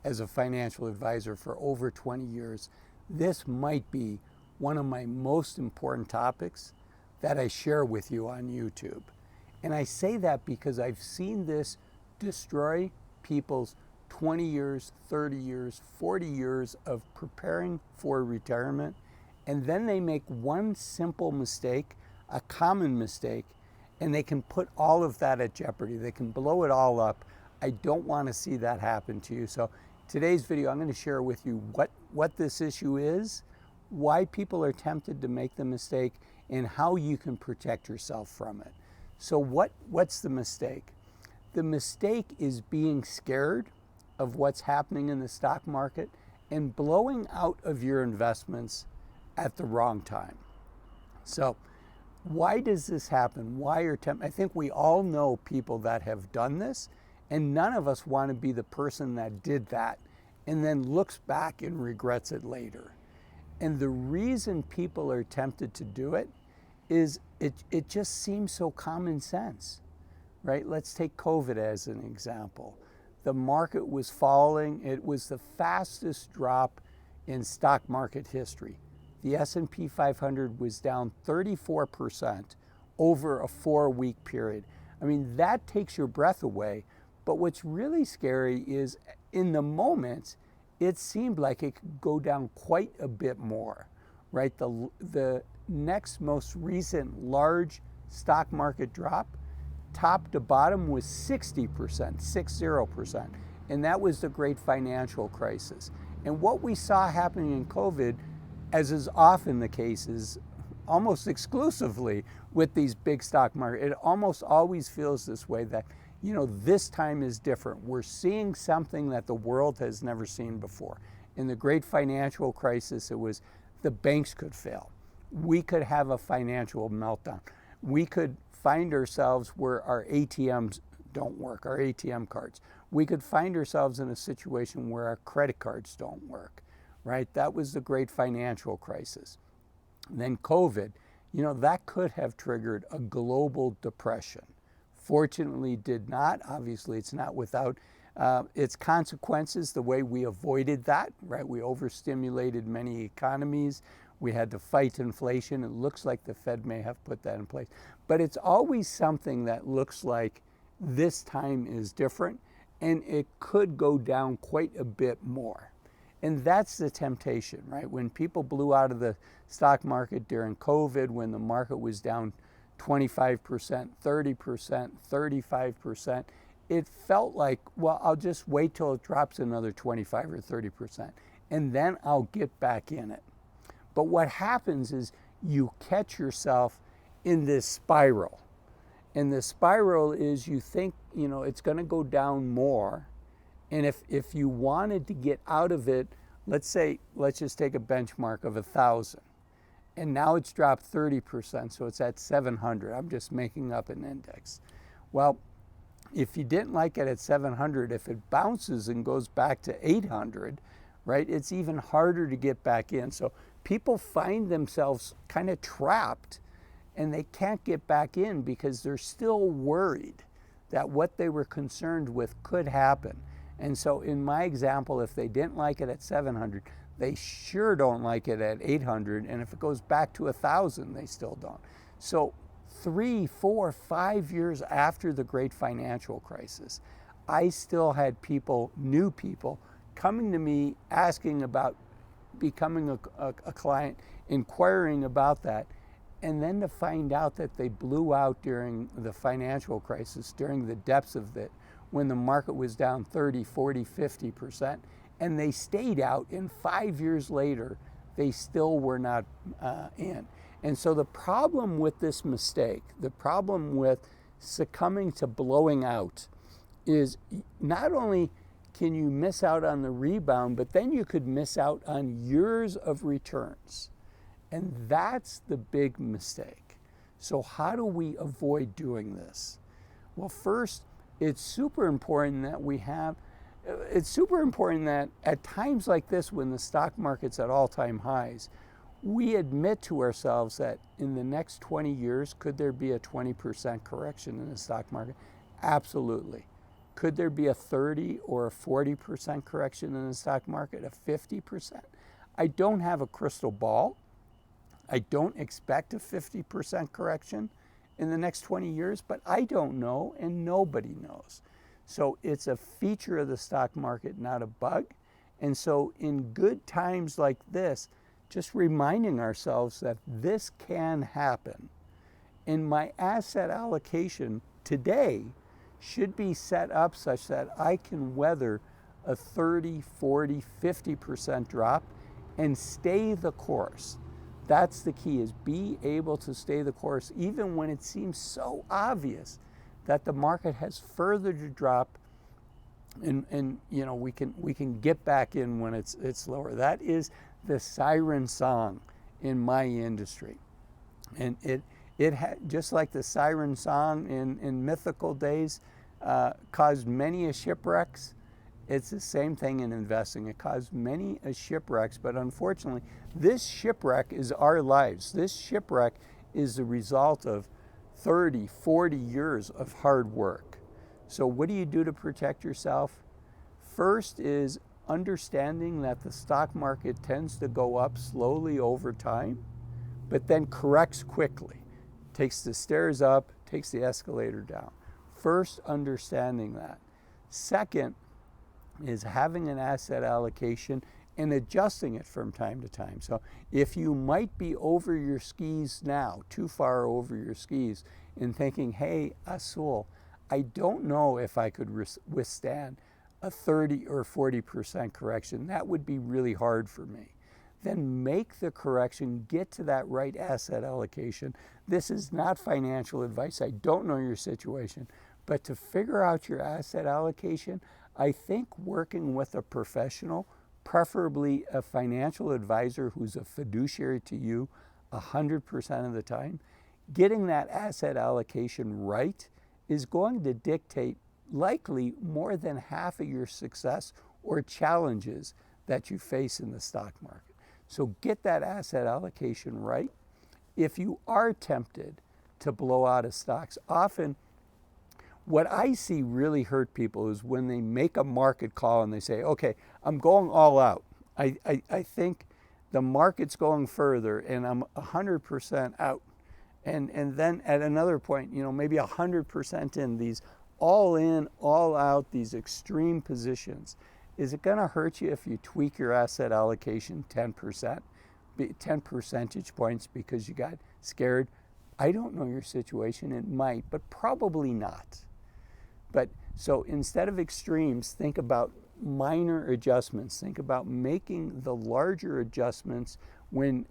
as a financial advisor for over 20 years, this might be one of my most important topics that I share with you on YouTube. And I say that because I've seen this destroy people's 20 years, 30 years, 40 years of preparing for retirement. And then they make one simple mistake, a common mistake, and they can put all of that at jeopardy. They can blow it all up. I don't want to see that happen to you. So today's video, I'm going to share with you what this issue is, why people are tempted to make the mistake, and how you can protect yourself from it. So what's the mistake? The mistake is being scared of what's happening in the stock market and blowing out of your investments at the wrong time. So why does this happen? I think we all know people that have done this, and none of us want to be the person that did that and then looks back and regrets it later. And the reason people are tempted to do it is it just seems so common sense, right? Let's take COVID as an example. The market was falling. It was the fastest drop in stock market history. The S&P 500 was down 34% over a 4-week period. I mean, that takes your breath away. But what's really scary is in the moment, it seemed like it could go down quite a bit more, right? The next most recent large stock market drop, top to bottom, was 60%, 60%. And that was the great financial crisis. And what we saw happening in COVID, as is often the case, is almost exclusively with these big stock markets. It almost always feels this way, that, you know, this time is different. We're seeing something that the world has never seen before. In the great financial crisis, it was the banks could fail. We could have a financial meltdown. We could find ourselves where our ATMs don't work, our ATM cards. We could find ourselves in a situation where our credit cards don't work, right? That was the great financial crisis. And then COVID, you know, that could have triggered a global depression. Fortunately, did not. Obviously, it's not without its consequences, the way we avoided that, right? We overstimulated many economies. We had to fight inflation. It looks like the Fed may have put that in place. But it's always something that looks like this time is different, and it could go down quite a bit more. And that's the temptation, right? When people blew out of the stock market during COVID, when the market was down 25%, 30%, 35%, it felt like, well, I'll just wait till it drops another 25 or 30%, and then I'll get back in it. But what happens is you catch yourself in this spiral. And the spiral is, you think, you know, it's going to go down more. And if you wanted to get out of it, let's just take a benchmark of 1,000. And now it's dropped 30%, so it's at 700. I'm just making up an index. Well, if you didn't like it at 700, if it bounces and goes back to 800, right, it's even harder to get back in. So people find themselves kind of trapped, and they can't get back in because they're still worried that what they were concerned with could happen. And so in my example, if they didn't like it at 700, they sure don't like it at 800. And if it goes back to 1,000, they still don't. So 3, 4, 5 years after the great financial crisis, I still had people, new people, coming to me asking about becoming a client, inquiring about that. And then to find out that they blew out during the financial crisis, during the depths of it, when the market was down 30, 40, 50%, and they stayed out, and 5 years later, they still were not in. And so the problem with this mistake, the problem with succumbing to blowing out, is not only can you miss out on the rebound, but then you could miss out on years of returns. And that's the big mistake. So how do we avoid doing this? Well, first, it's super important that at times like this, when the stock market's at all-time highs, we admit to ourselves that in the next 20 years, could there be a 20% correction in the stock market? Absolutely. Could there be a 30 or a 40% correction in the stock market, a 50%? I don't have a crystal ball. I don't expect a 50% correction in the next 20 years, but I don't know and nobody knows. So it's a feature of the stock market, not a bug. And so in good times like this, just reminding ourselves that this can happen. And my asset allocation today should be set up such that I can weather a 30, 40, 50% drop and stay the course. That's the key, is be able to stay the course even when it seems so obvious that the market has further to drop, and you know, we can get back in when it's lower. That is the siren song in my industry. And just like the siren song in mythical days caused many a shipwrecks, it's the same thing in investing. It caused many a shipwrecks, but unfortunately, this shipwreck is our lives. This shipwreck is the result of 30, 40 years of hard work. So what do you do to protect yourself? First is understanding that the stock market tends to go up slowly over time, but then corrects quickly. Takes the stairs up, takes the escalator down. First, understanding that. Second is having an asset allocation and adjusting it from time to time. So if you might be over your skis now, too far over your skis, and thinking, hey, Azul, I don't know if I could withstand a 30 or 40% correction. That would be really hard for me. Then make the correction, get to that right asset allocation. This is not financial advice. I don't know your situation, but to figure out your asset allocation, I think working with a professional, preferably a financial advisor who's a fiduciary to you 100% of the time, getting that asset allocation right is going to dictate likely more than half of your success or challenges that you face in the stock market. So get that asset allocation right. If you are tempted to blow out of stocks, often what I see really hurt people is when they make a market call and they say, okay, I'm going all out. I think the market's going further and I'm 100% out. And then at another point, you know, maybe 100% in these all in, all out, these extreme positions. Is it going to hurt you if you tweak your asset allocation 10%, 10 percentage points because you got scared? I don't know your situation. It might, but probably not. But so instead of extremes, think about minor adjustments. Think about making the larger adjustments when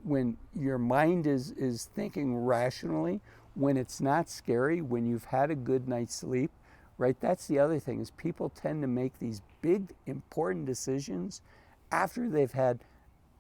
your mind is thinking rationally, when it's not scary, when you've had a good night's sleep, right? That's the other thing, is people tend to make these big, important decisions after they've had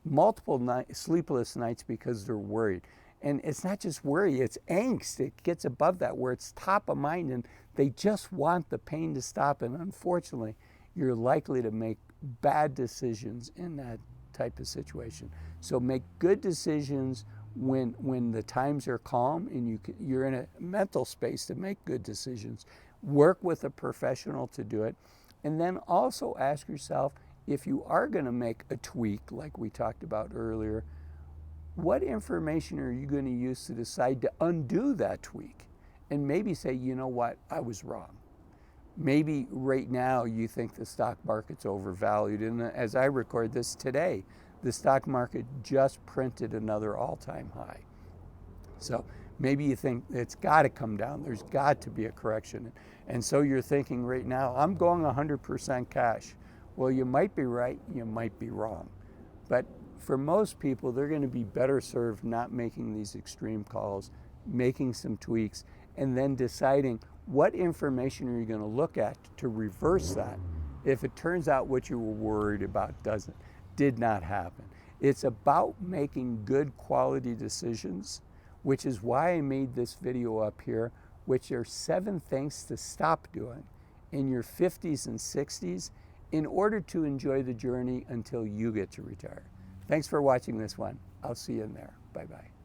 multiple sleepless nights because they're worried. And it's not just worry, it's angst. It gets above that where it's top of mind and they just want the pain to stop. And unfortunately, you're likely to make bad decisions in that type of situation. So make good decisions when the times are calm and you're in a mental space to make good decisions. Work with a professional to do it. And then also ask yourself, if you are going to make a tweak like we talked about earlier, what information are you going to use to decide to undo that tweak? And maybe say, you know what, I was wrong. Maybe right now you think the stock market's overvalued. And as I record this today, the stock market just printed another all-time high. So maybe you think it's got to come down. There's got to be a correction. And so you're thinking right now, I'm going 100% cash. Well, you might be right, you might be wrong. But for most people, they're going to be better served not making these extreme calls, making some tweaks, and then deciding what information are you going to look at to reverse that if it turns out what you were worried about did not happen. It's about making good quality decisions, which is why I made this video up here, which are 7 things to stop doing in your 50s and 60s in order to enjoy the journey until you get to retire. Thanks for watching this one. I'll see you in there. Bye-bye.